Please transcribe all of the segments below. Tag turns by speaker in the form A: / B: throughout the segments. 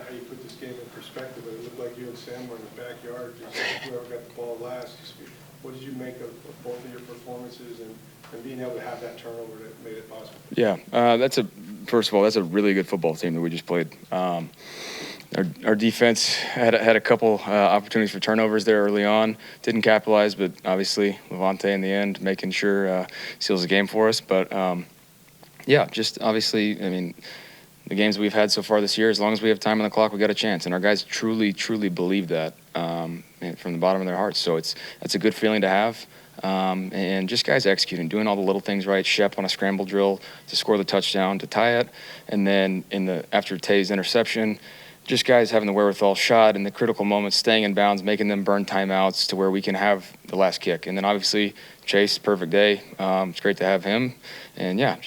A: how you put this game in perspective, but it looked like you and Sam were in the backyard, just whoever got the ball last. What did you make of both of your performances and being able to have that turnover that made it possible?
B: Yeah, first of all, that's a really good football team that we just played. Our defense had a couple opportunities for turnovers there early on. Didn't capitalize, but obviously Levante in the end making sure seals the game for us. But yeah, just obviously, I mean, the games we've had so far this year, as long as we have time on the clock, we got a chance. And our guys truly believe that from the bottom of their hearts. So that's a good feeling to have. And just guys executing, doing all the little things right. Shep on a scramble drill to score the touchdown to tie it, and then after Tay's interception, just guys having the wherewithal, shot in the critical moments, staying in bounds, making them burn timeouts to where we can have the last kick. And then obviously Chase, perfect day. It's great to have him. And yeah,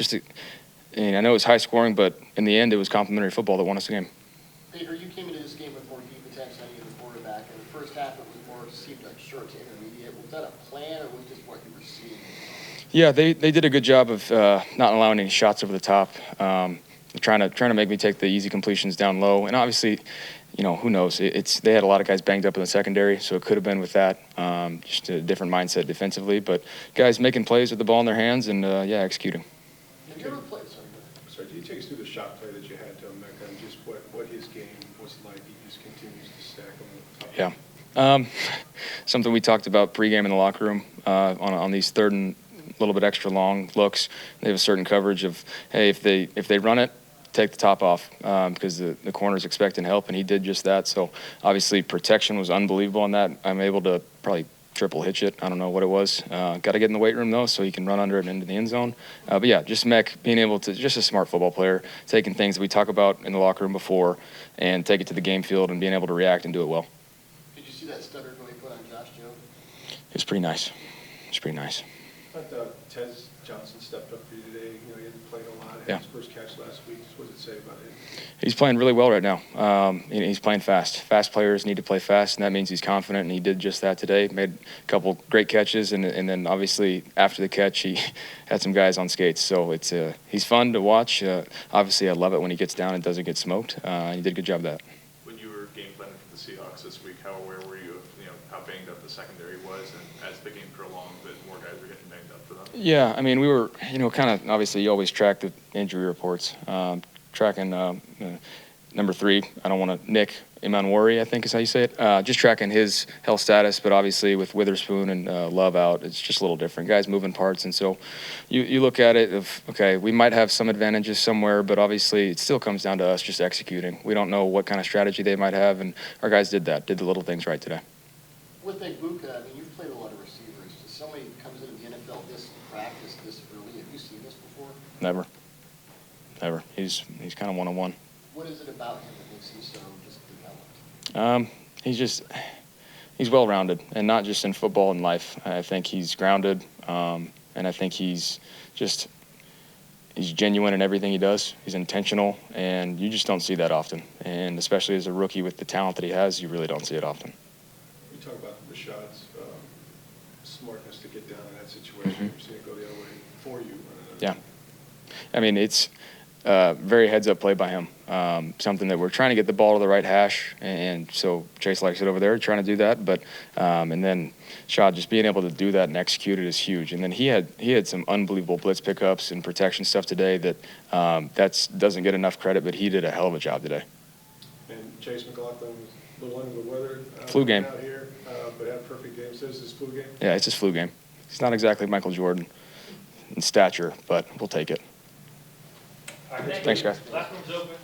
B: I know it was high scoring, but in the end it was complimentary football that won us the game.
C: Peter, you came into this game with more deep attempts than any of the quarterback. In the first half, it was more seemed like short to intermediate. Was that a plan, or was it just what you were seeing?
B: Yeah, they did a good job of not allowing any shots over the top. Trying to make me take the easy completions down low, and obviously, who knows? They had a lot of guys banged up in the secondary, so it could have been with that. Just a different mindset defensively, but guys making plays with the ball in their hands and executing.
C: Have you ever played?
A: Sorry, do you take us through the shot play that you had to Emeka and just what his game was like? He just continues to stack them on top.
B: Yeah, something we talked about pregame in the locker room on these third and a little bit extra long looks. They have a certain coverage of, hey, if they run it, take the top off because the corner's expecting help, and he did just that. So obviously protection was unbelievable on that. I'm able to probably triple hitch it. I don't know what it was. Got to get in the weight room though, so he can run under it and into the end zone. But yeah, just Mech being able to, just a smart football player, taking things that we talk about in the locker room before and take it to the game field and being able to react and do it well.
C: Did you see that stutter when he put on Josh Jones?
B: It's pretty nice. It's pretty nice.
A: I thought Tez Johnson stepped up for you today. He hadn't played a lot.
B: Yeah.
A: His first catch last week. What does it say about him?
B: He's playing really well right now. He's playing fast. Fast players need to play fast, and that means he's confident, and he did just that today. Made a couple great catches, and then obviously after the catch, he had some guys on skates. So he's fun to watch. Obviously, I love it when he gets down and doesn't get smoked. He did a good job of that.
D: When you were game planning for the Seahawks this week, how aware were you of how banged up the secondary was, and as the game prolonged, that more guys were getting banged up for them?
B: Yeah, I mean, we were, kind of, obviously you always track the injury reports. Tracking number 3, I don't want to, Nick Imanwari, I think is how you say it. Just tracking his health status, but obviously with Witherspoon and Love out, it's just a little different. Guys moving parts, and so you look at it of, okay, we might have some advantages somewhere, but obviously it still comes down to us just executing. We don't know what kind of strategy they might have, and our guys did the little things right today.
C: With Egbuka, I mean, you've played a lot of receivers. Does somebody comes into the NFL this practice this early? Have you seen this before?
B: Never. He's kind of one-on-one.
C: What is it about him that makes him so just developed?
B: He's well-rounded, and not just in football and life. I think he's grounded, and I think he's genuine in everything he does. He's intentional, and you just don't see that often. And especially as a rookie with the talent that he has, you really don't see it often.
A: You talk about Rachaad's smartness to get down in that situation. You've seen it go the other way for you.
B: Yeah. I mean, it's very heads-up play by him. Something that we're trying to get the ball to the right hash, and so Chase likes it over there, trying to do that. But and then Rachaad just being able to do that and execute it is huge. And then he had some unbelievable blitz pickups and protection stuff today that doesn't get enough credit, but he did a hell of a job today.
A: And Chase McLaughlin was a little under the weather.
B: Flu game.
A: Out here, but had a perfect game. So this is his flu game?
B: Yeah, it's his flu game. He's not exactly Michael Jordan in stature, but we'll take it.
E: All right,
B: Thanks, guys.
E: Last one's open.